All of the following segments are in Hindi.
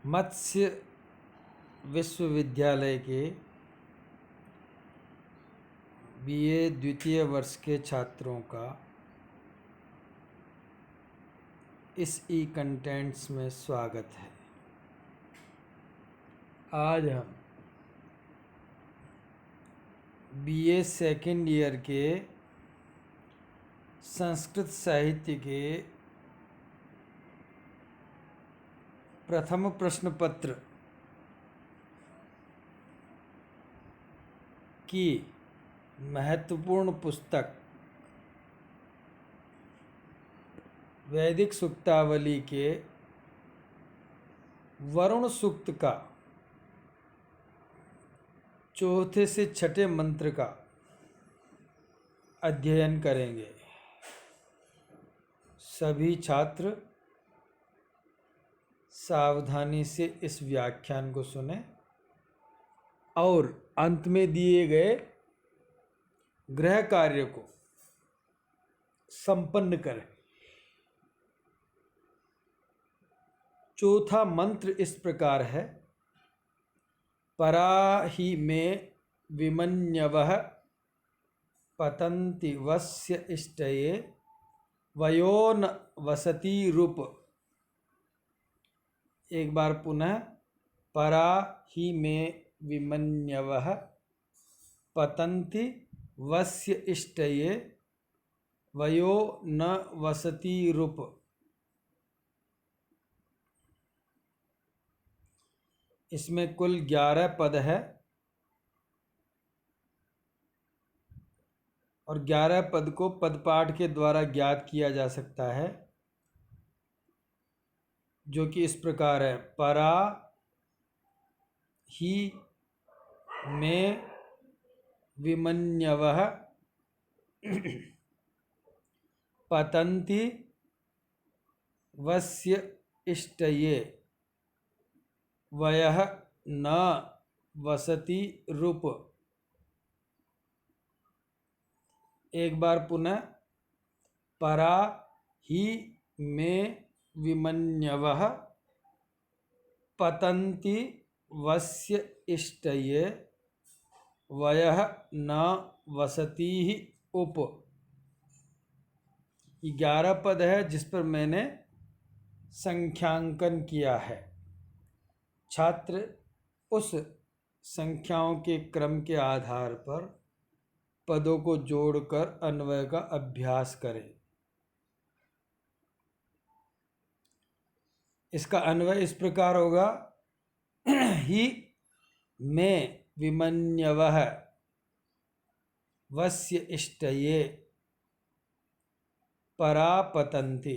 मत्स्य विश्वविद्यालय के बीए द्वितीय वर्ष के छात्रों का इस ई कंटेंट्स में स्वागत है। आज हम बीए सेकेंड ईयर के संस्कृत साहित्य के प्रथम प्रश्न पत्र की महत्वपूर्ण पुस्तक वैदिक सूक्तावली के वरुण सूक्त का चौथे से छठे मंत्र का अध्ययन करेंगे। सभी छात्र सावधानी से इस व्याख्यान को सुनें और अंत में दिए गए गृह कार्य को संपन्न करें। चौथा मंत्र इस प्रकार है: पराहि में विमन्यवः पतन्ति वस्य इष्टये वयो न वसति रूप। एक बार पुनः, पराहि में विमन्यवः पतन्ति वस्य इष्टये वयो न वसति रूप। इसमें कुल 11 पद है और 11 पद को पदपाठ के द्वारा ज्ञात किया जा सकता है, जो कि इस प्रकार है: परा ही में विमन्यवः पतन्ति वस्य इष्टये वयः न वसति रूप। एक बार पुनः, परा ही में विमन्यवः पतन्ति वस्य इष्टये वयः न वसति उप। 11 पद है जिस पर मैंने संख्यांकन किया है। छात्र उस संख्याओं के क्रम के आधार पर पदों को जोड़कर अन्वय का अभ्यास करें। इसका अन्वय इस प्रकार होगा: ही में विमन्यवः वस्य इष्टये परापतन्ति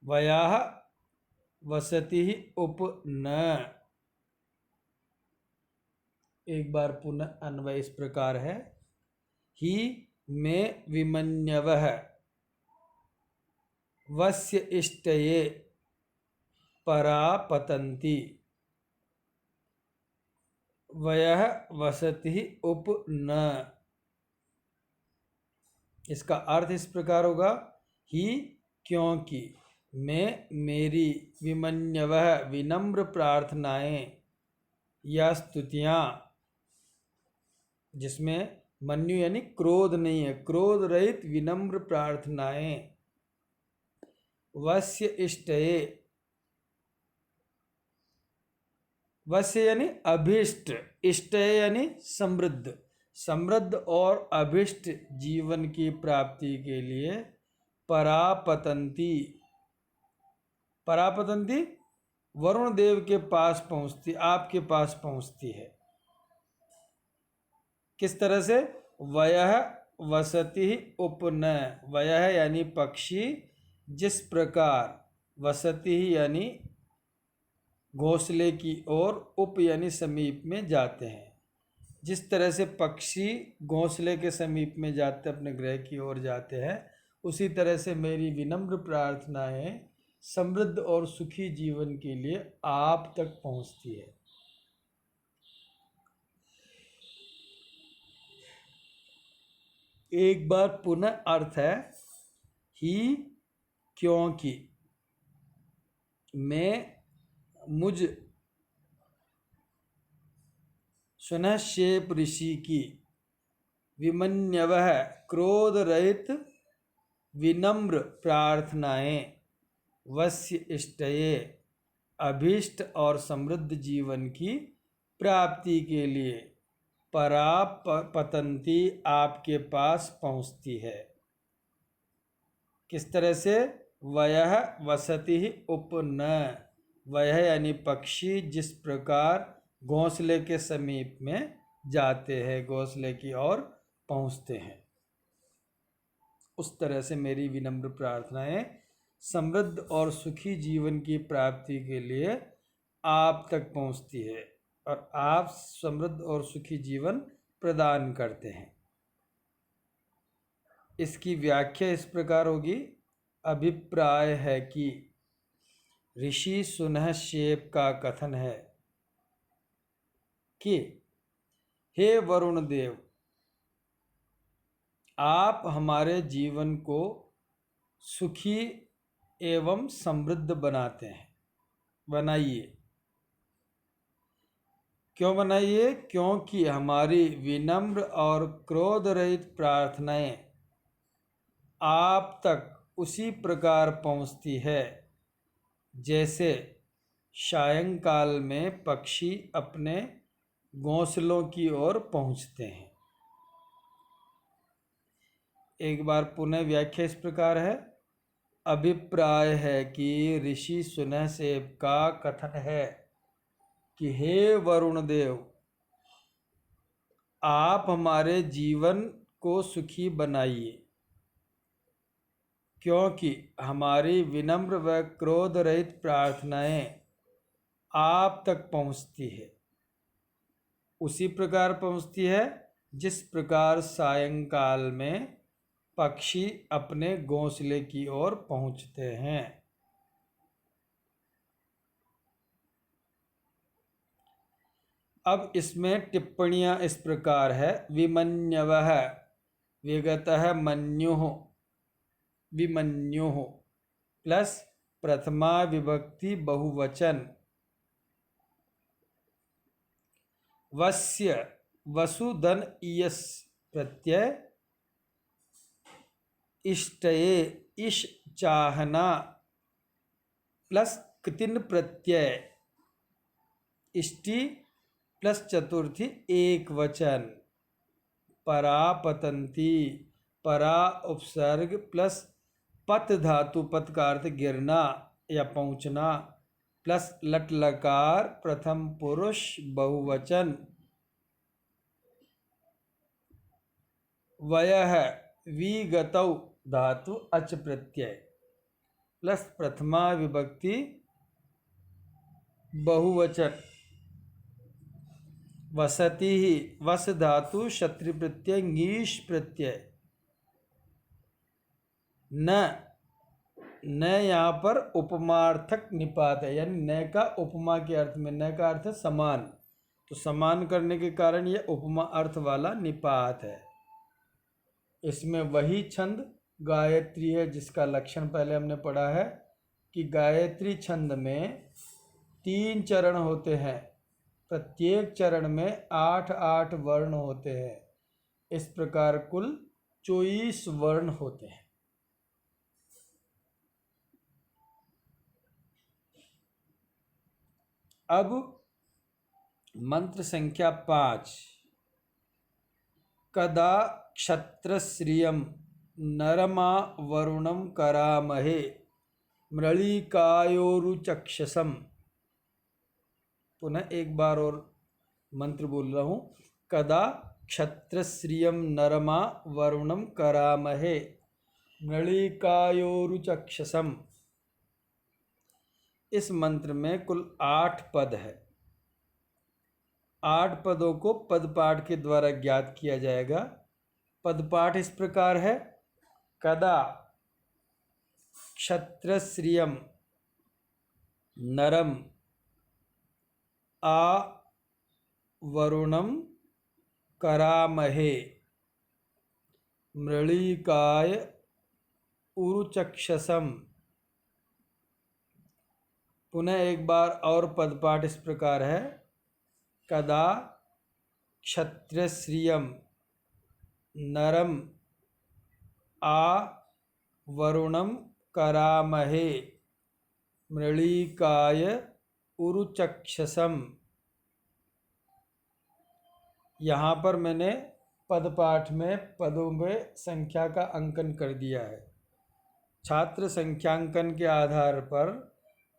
वयः वसति उप न। एक बार पुनः अन्वय इस प्रकार है: ही में विमन्यवः वस्य इष्टये परापतन्ति वयः वसति उप न। इसका अर्थ इस प्रकार होगा: ही क्योंकि, मैं मेरी, विमन्यवः विनम्र प्रार्थनाएं या स्तुतियाँ, जिसमें मन्यु यानी क्रोध नहीं है, क्रोध रहित विनम्र प्रार्थनाएं, वस्य इष्टये, वस्य यानी अभिष्ट, इष्टये यानी समृद्ध, समृद्ध और अभिष्ट जीवन की प्राप्ति के लिए परापतन्ति, परापतन्ति वरुण देव के पास पहुंचती, आपके पास पहुंचती है। किस तरह से? वयः वसति उपन, वयः यानी पक्षी, जिस प्रकार, वसति यानी घोंसले की ओर, उप यानी समीप में जाते हैं। जिस तरह से पक्षी घोंसले के समीप में जाते, अपने गृह की ओर जाते हैं, उसी तरह से मेरी विनम्र प्रार्थनाएं समृद्ध और सुखी जीवन के लिए आप तक पहुंचती है। एक बार पुनः अर्थ है: ही क्योंकि, में मुझ सुनहशेप ऋषि की विमन्यवः क्रोध रहित विनम्र प्रार्थनाएं वश्य इष्टये अभीष्ट और समृद्ध जीवन की प्राप्ति के लिए परापतंती आपके पास पहुँचती है। किस तरह से? वयः वसति उपन, वह यानी पक्षी जिस प्रकार घोंसले के समीप में जाते हैं, घोंसले की ओर पहुँचते हैं, उस तरह से मेरी विनम्र प्रार्थनाएं समृद्ध और सुखी जीवन की प्राप्ति के लिए आप तक पहुँचती है और आप समृद्ध और सुखी जीवन प्रदान करते हैं। इसकी व्याख्या इस प्रकार होगी। अभिप्राय है कि ऋषि सुनहशेप का कथन है कि हे वरुण देव, आप हमारे जीवन को सुखी एवं समृद्ध बनाते हैं। बनाइए। क्यों बनाइए? क्योंकि हमारी विनम्र और क्रोध रहित प्रार्थनाएं आप तक उसी प्रकार पहुँचती है जैसे सायंकाल में पक्षी अपने घोंसलों की ओर पहुँचते हैं। एक बार पुनः व्याख्या इस प्रकार है। अभिप्राय है कि ऋषि सुनहशेप का कथन है कि हे वरुण देव, आप हमारे जीवन को सुखी बनाइए, क्योंकि हमारी विनम्र व क्रोध रहित प्रार्थनाएं आप तक पहुँचती है, उसी प्रकार पहुँचती है जिस प्रकार सायंकाल में पक्षी अपने घोंसले की ओर पहुँचते हैं। अब इसमें टिप्पणियाँ इस प्रकार है। विमन्यवः विगतः मन्युः, विमन्युः प्लस प्रथमा विभक्ति बहुवचन वस्य वसुधन ईयस प्रत्यय इष्टये इश चाहना प्लस कृतिन प्रत्यय इष्टि प्लस चतुर्थी एक वचन परापतंती, परा उपसर्ग प्लस पत धातु, पत का अर्थ गिरना या पहुँचना, प्लस लट लकार प्रथम पुरुष बहुवचन वयः विगतौ धातु अच प्रत्यय प्लस प्रथमा विभक्ति बहुवचन वसति ही वस धातु क्षत्रि प्रत्यय ङीश प्रत्यय न यहाँ पर उपमार्थक निपात है, यानी न का उपमा के अर्थ में, न का अर्थ है समान, तो समान करने के कारण यह उपमा अर्थ वाला निपात है। इसमें वही छंद गायत्री है जिसका लक्षण पहले हमने पढ़ा है कि गायत्री छंद में 3 चरण होते हैं, प्रत्येक चरण में 8-8 वर्ण होते हैं। इस प्रकार कुल 24 वर्ण होते हैं। अब मंत्र संख्या 5। कदा क्षत्रश्रियं नरमा वरुणं करामहे मृळिकायोरुचक्षसम्। पुनः एक बार और मंत्र बोल रहा हूँ। कदा क्षत्रश्रियं नरमा वरुणं करामहे मृळिकायोरुचक्षसम्। इस मंत्र में कुल 8 पद है। 8 पदों को पदपाठ के द्वारा ज्ञात किया जाएगा। पदपाठ इस प्रकार है। कदा क्षत्रश्रियं नरम आ वरुणं करामहे मृळिकाय उरुचक्षसम्। पुनः एक बार और पदपाठ इस प्रकार है। कदा क्षत्रश्रियम नरम आ वरुणम करामहे मृळीकाय उरुचक्षसम। यहाँ पर मैंने पदपाठ में पदों में संख्या का अंकन कर दिया है। छात्र संख्यांकन के आधार पर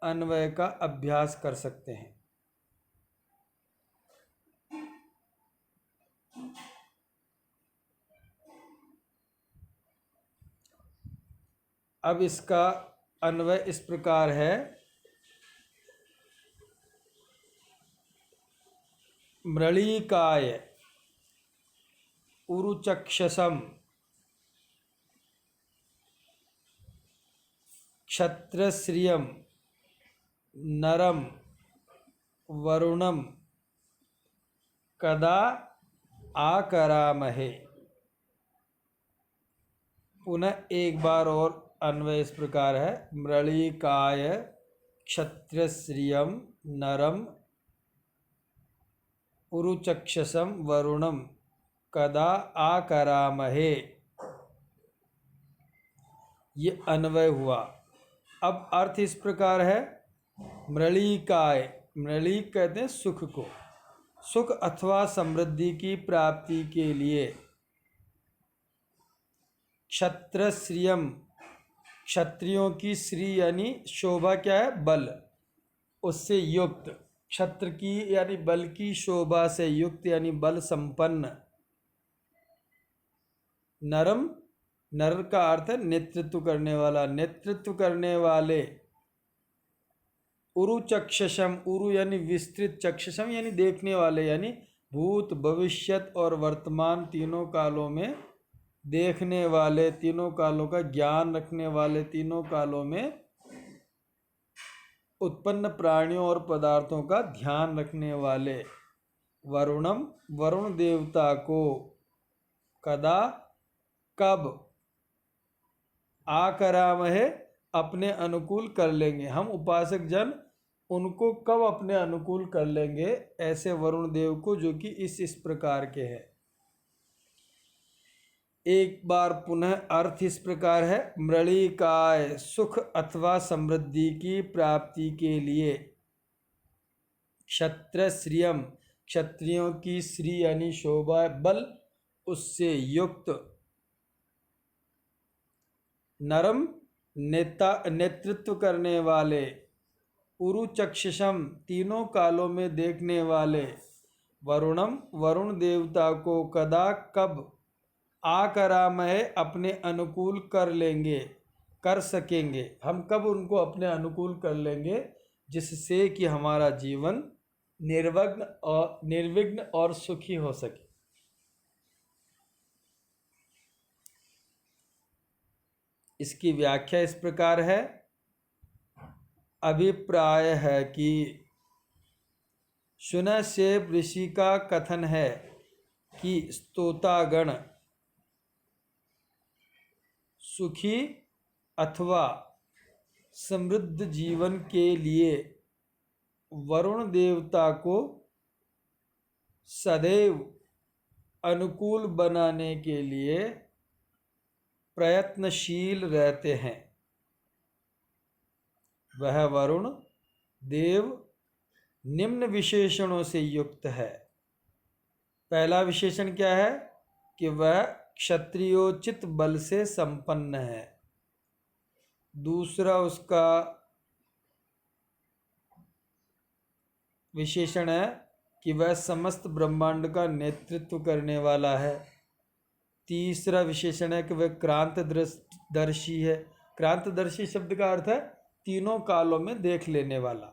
अन्वय का अभ्यास कर सकते हैं। अब इसका अन्वय इस प्रकार है। मृळीकाय उरुचक्षसम क्षत्रश्रियम नरम वरुणम कदा आकरामहे। पुनः एक बार और अन्वय इस प्रकार है। मृळीकाय क्षत्रश्रियम नरम उरुचक्षसम वरुणम कदा आकरामहे। ये अन्वय हुआ। अब अर्थ इस प्रकार है। मृळीकाय, मृळीक कहते हैं सुख को, सुख अथवा समृद्धि की प्राप्ति के लिए। क्षत्रश्रियम, क्षत्रियों की श्री यानी शोभा क्या है? बल, उससे युक्त। क्षत्र की यानी बल की शोभा से युक्त यानी बल संपन्न। नरम, नर का अर्थ है नेतृत्व करने वाला, नेतृत्व करने वाले। उरु चक्षसम, उरु यानी विस्तृत, चक्षसम यानी देखने वाले, यानी भूत भविष्यत और वर्तमान तीनों कालों में देखने वाले, तीनों कालों का ज्ञान रखने वाले, तीनों कालों में उत्पन्न प्राणियों और पदार्थों का ध्यान रखने वाले। वरुणम, वरुण देवता को। कदा, कब। आकरामहे, अपने अनुकूल कर लेंगे। हम उपासक जन उनको कब अपने अनुकूल कर लेंगे? ऐसे वरुण देव को जो कि इस प्रकार के हैं। एक बार पुनः अर्थ इस प्रकार है। मृळीकाय, सुख अथवा समृद्धि की प्राप्ति के लिए। क्षत्रश्रियम, क्षत्रियों की श्री यानी शोभा, बल, उससे युक्त। नरम, नेतृत्व करने वाले। उरुचक्षसम, तीनों कालों में देखने वाले। वरुणम, वरुण देवता को। कदा, कब। आकरामहे, अपने अनुकूल कर लेंगे, कर सकेंगे। हम कब उनको अपने अनुकूल कर लेंगे? जिससे कि हमारा जीवन निर्विघ्न और सुखी हो सके। इसकी व्याख्या इस प्रकार है। अभिप्राय है कि शुनशेफ ऋषि का कथन है कि स्तोतागण सुखी अथवा समृद्ध जीवन के लिए वरुण देवता को सदैव अनुकूल बनाने के लिए प्रयत्नशील रहते हैं। वह वरुण देव निम्न विशेषणों से युक्त है। पहला विशेषण क्या है? कि वह क्षत्रियोचित बल से संपन्न है। दूसरा उसका विशेषण है कि वह समस्त ब्रह्मांड का नेतृत्व करने वाला है। तीसरा विशेषण है कि वह क्रांतदर्शी है। क्रांतदर्शी शब्द का अर्थ है तीनों कालों में देख लेने वाला,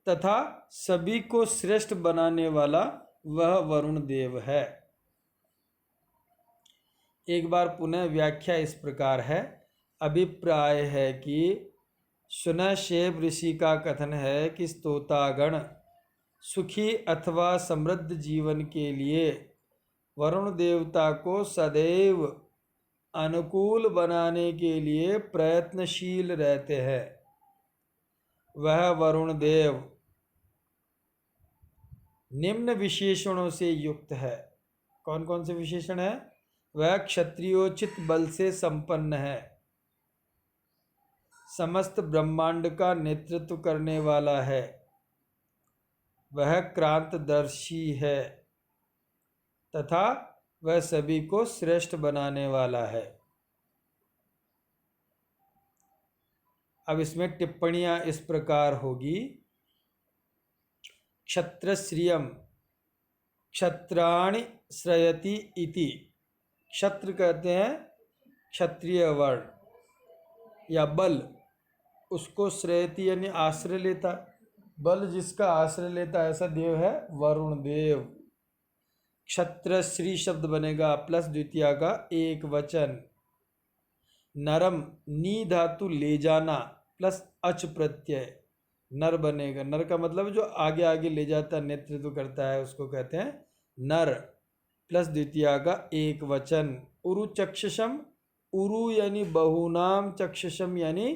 तथा सभी को श्रेष्ठ बनाने वाला वह वरुण देव है। एक बार पुनः व्याख्या इस प्रकार है। अभिप्राय है कि शुनशेफ ऋषि का कथन है कि स्तोतागण सुखी अथवा समृद्ध जीवन के लिए वरुण देवता को सदैव अनुकूल बनाने के लिए प्रयत्नशील रहते हैं। वह वरुण देव निम्न विशेषणों से युक्त है। कौन कौन से विशेषण है? वह क्षत्रियोचित बल से संपन्न है, समस्त ब्रह्मांड का नेतृत्व करने वाला है, वह क्रांतदर्शी है तथा वह सभी को श्रेष्ठ बनाने वाला है। अब इसमें टिप्पणियां इस प्रकार होगी। क्षत्रश्रियम क्षत्राणि श्रयति इति। क्षत्र कहते हैं क्षत्रिय वर्ण या बल, उसको श्रयति यानी आश्रय लेता, बल जिसका आश्रय लेता ऐसा देव है वरुण देव। क्षत्रश्री शब्द बनेगा प्लस द्वितीया का एक वचन। नरम नी धातु ले जाना प्लस अच प्रत्यय, नर बनेगा। नर का मतलब जो आगे आगे ले जाता है, नेतृत्व करता है, उसको कहते हैं नर, प्लस द्वितीया का एक वचन। उरु चक्षुषम, उरु यानी बहुनाम, चक्षुषम यानी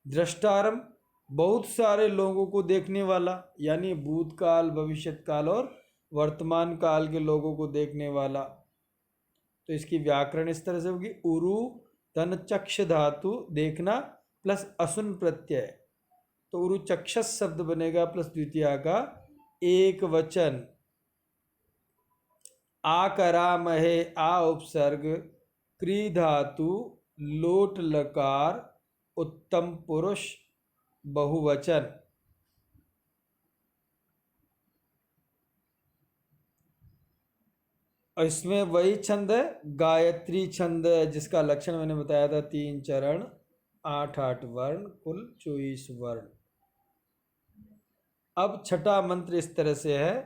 दृष्टारम, बहुत सारे लोगों को देखने वाला, यानी भूतकाल भविष्यत काल और वर्तमान काल के लोगों को देखने वाला। तो इसकी व्याकरण इस तरह से होगी, उरु तन चक्ष धातु देखना प्लस असुन प्रत्यय, तो उरु चक्षस शब्द बनेगा प्लस द्वितीया का एक वचन। आकरामहे आ उपसर्ग, क्री धातु लोट लकार उत्तम पुरुष बहुवचन। और इसमें वही छंद है गायत्री छंद, जिसका लक्षण मैंने बताया था, 3 चरण 8 वर्ण कुल 24 वर्ण। अब छठा मंत्र इस तरह से है,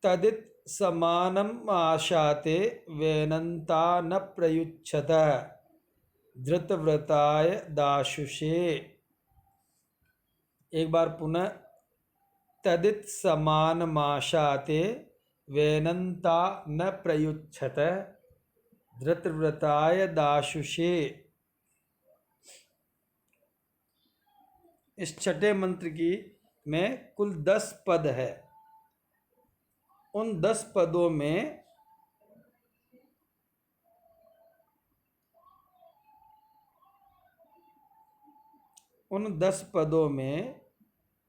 तदित समानम आशाते वेनंता न प्रयुच्छत धृतव्रताय दाशुषे। एक बार पुनः, तदित समानमाशाते वेनंता न प्रयुच्छत धृतव्रताय दाशुषे। इस छठे मंत्र की में कुल 10 पद है। उन 10 पदों में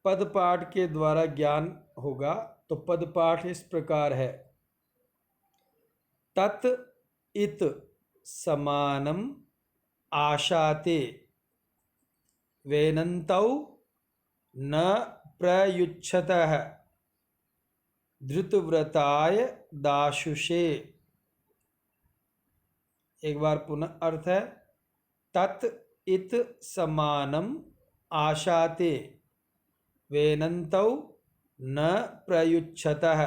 पद पाठ के द्वारा ज्ञान होगा। तो पद पाठ इस प्रकार है, तत् इत समानम आशाते वेनन्तौ न प्रयुच्छतः धृतव्रताय दाशुषे। एक बार पुनः अर्थ है, तत् इत समानम आशाते वेनन्तौ न प्रयुच्छतः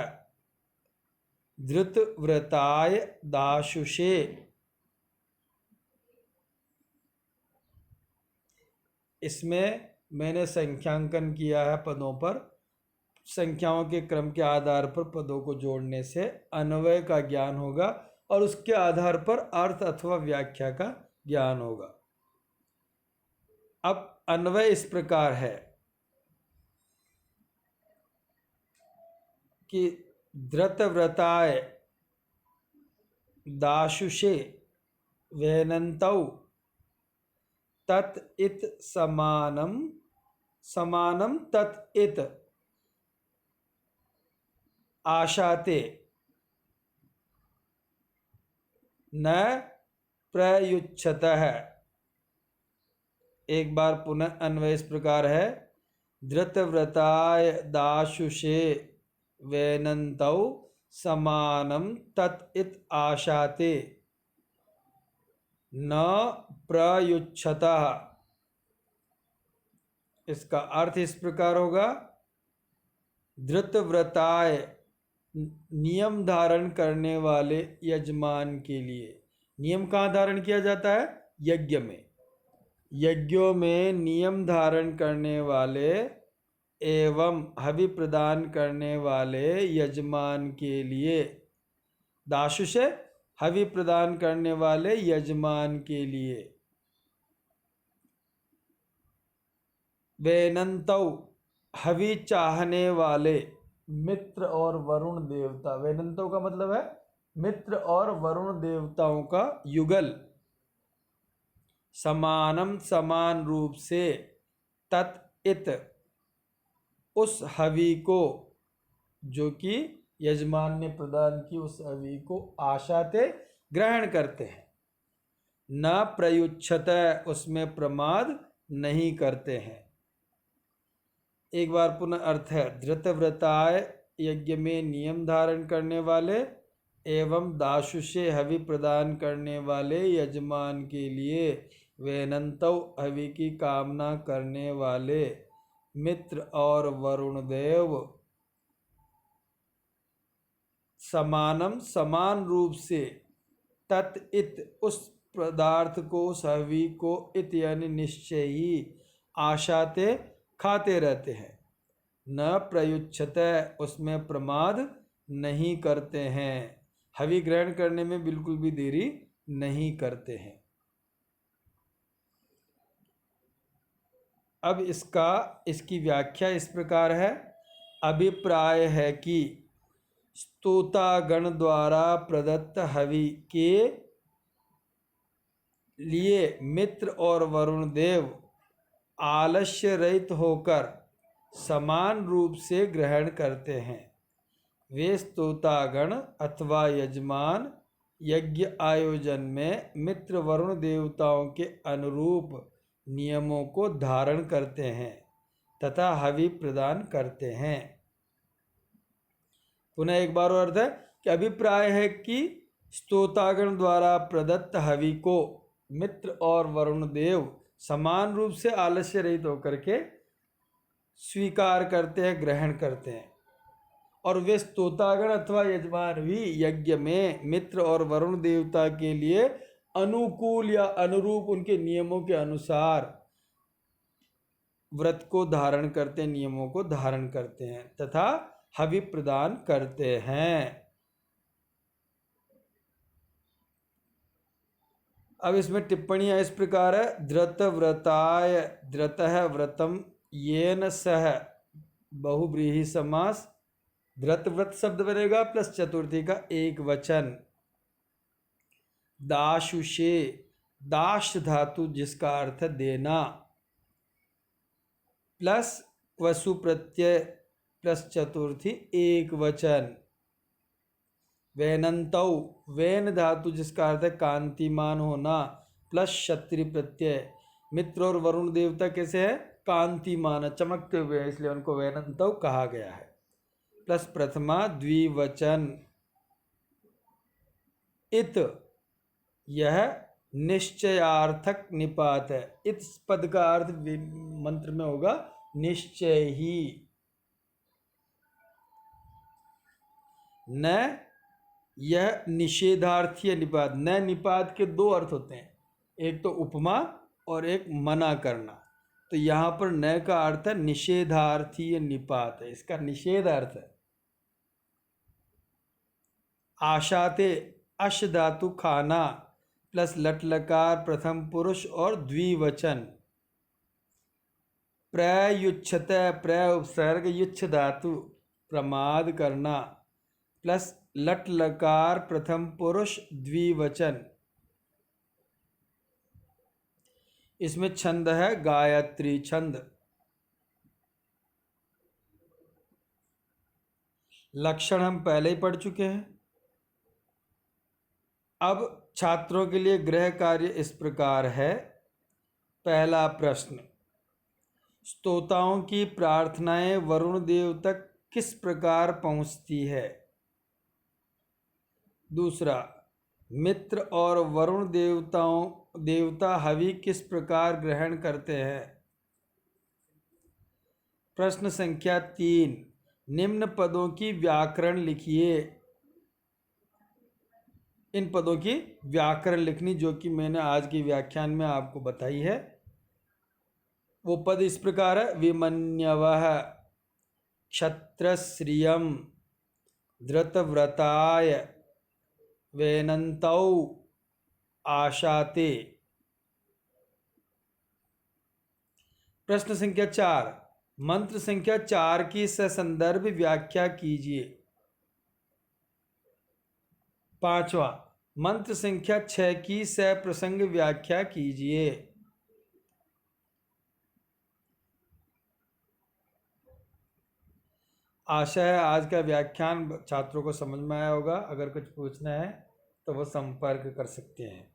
धृतव्रताय दाशुषे। इसमें मैंने संख्यांकन किया है पदों पर, संख्याओं के क्रम के आधार पर पदों को जोड़ने से अन्वय का ज्ञान होगा और उसके आधार पर अर्थ अथवा व्याख्या का ज्ञान होगा। अब अन्वय इस प्रकार है कि धृतव्रताय दाशुषे वेनन्तौ तत् इत समानम, समानम तत् इत आशाते न प्रयुच्छतः। एक बार पुनः अन्वय इस प्रकार है, धृतव्रताय दाशुषे वेनन्तौ समानम तत् इत आशाते न प्रयुच्छतः। इसका अर्थ इस प्रकार होगा, धृतव्रताय नियम धारण करने वाले यजमान के लिए। नियम कहाँ धारण किया जाता है? यज्ञ में। यज्ञों में नियम धारण करने वाले एवं हवि प्रदान करने वाले यजमान के लिए, दाशुषे हवि प्रदान करने वाले यजमान के लिए। वेनंतौ हवि चाहने वाले मित्र और वरुण देवता। वेनंतौ का मतलब है मित्र और वरुण देवताओं का युगल। समानम समान रूप से, तत् उस हवि को, जो कि यजमान ने प्रदान की उस हवि को, आशाते ग्रहण करते हैं। न प्रयुच्छत उसमें प्रमाद नहीं करते हैं। एक बार पुनः अर्थ है, धृतव्रताय यज्ञ में नियम धारण करने वाले एवं दाशुषे हवि प्रदान करने वाले यजमान के लिए वेनंतौ हवि की कामना करने वाले मित्र और वरुण देव समानम समान रूप से, तत् उस पदार्थ को, उस हवि को, इत यानी निश्चय ही, आशाते खाते रहते हैं। न प्रयुच्छत उसमें प्रमाद नहीं करते हैं, हवि ग्रहण करने में बिल्कुल भी देरी नहीं करते हैं। अब इसकी व्याख्या इस प्रकार है। अभिप्राय है कि स्तोतागण द्वारा प्रदत्त हवि के लिए मित्र और वरुण देव आलस्य रहित होकर समान रूप से ग्रहण करते हैं। वे स्तोतागण अथवा यजमान यज्ञ आयोजन में मित्र वरुण देवताओं के अनुरूप नियमों को धारण करते हैं तथा हवि प्रदान करते हैं। पुनः एक बार और अर्थ है कि अभिप्राय है कि स्तोतागण द्वारा प्रदत्त हवि को मित्र और वरुण देव समान रूप से आलस्य रहित होकर के स्वीकार करते हैं, ग्रहण करते हैं। और वे स्तोतागण अथवा यजमान भी यज्ञ में मित्र और वरुण देवता के लिए अनुकूल या अनुरूप उनके नियमों के अनुसार व्रत को धारण करते, नियमों को धारण करते हैं तथा हवि प्रदान करते हैं। अब इसमें टिप्पणियां इस प्रकार है। धृतव्रताय, धृतः व्रतम येन सह, बहुब्रीहि समास, धृतव्रत शब्द बनेगा प्लस चतुर्थी का एक वचन। दाशुषे, दाश धातु जिसका अर्थ देना, प्लस वसु प्रत्यय प्लस चतुर्थी एक वचन। वेनंतौ, वेन धातु जिसका अर्थ है कांतिमान होना, प्लस क्षत्रि प्रत्यय। मित्र और वरुण देवता कैसे है? कांतिमान, चमकते हुए, इसलिए उनको वेनंतौ कहा गया है। प्लस प्रथमा द्विवचन। इत, यह निश्चयार्थक निपात है। इस पद का अर्थ मंत्र में होगा निश्चय ही। न, यह निषेधार्थी निपात। न निपात के दो अर्थ होते हैं, एक तो उपमा और एक मना करना। तो यहाँ पर न का अर्थ है निषेधार्थी निपात है, इसका निषेध अर्थ है। आशाते, अश धातु खाना प्लस लट लकार प्रथम पुरुष और द्विवचन। प्रयुच्छत, प्रय उपसर्ग, युच्छ धातु प्रमाद करना, प्लस लट लकार प्रथम पुरुष द्विवचन। इसमें छंद है गायत्री छंद। लक्षण हम पहले ही पढ़ चुके हैं। अब छात्रों के लिए गृह कार्य इस प्रकार है। पहला प्रश्न, स्तोताओं की प्रार्थनाएं वरुण देव तक किस प्रकार पहुंचती है? दूसरा, मित्र और वरुण देवता हवि किस प्रकार ग्रहण करते हैं? प्रश्न संख्या 3, निम्न पदों की व्याकरण लिखिए। इन पदों की व्याकरण लिखनी जो कि मैंने आज के व्याख्यान में आपको बताई है। वो पद इस प्रकार है। विमन्यवः क्षत्रश्रियं धृतव्रताय वेनन्तौ आशाते। प्रश्न संख्या 4, मंत्र संख्या 4 की ससंदर्भ व्याख्या कीजिए। 5वां, मंत्र संख्या 6 की सप्रसंग व्याख्या कीजिए। आशा है आज का व्याख्यान छात्रों को समझ में आया होगा। अगर कुछ पूछना है तो वो संपर्क कर सकते हैं।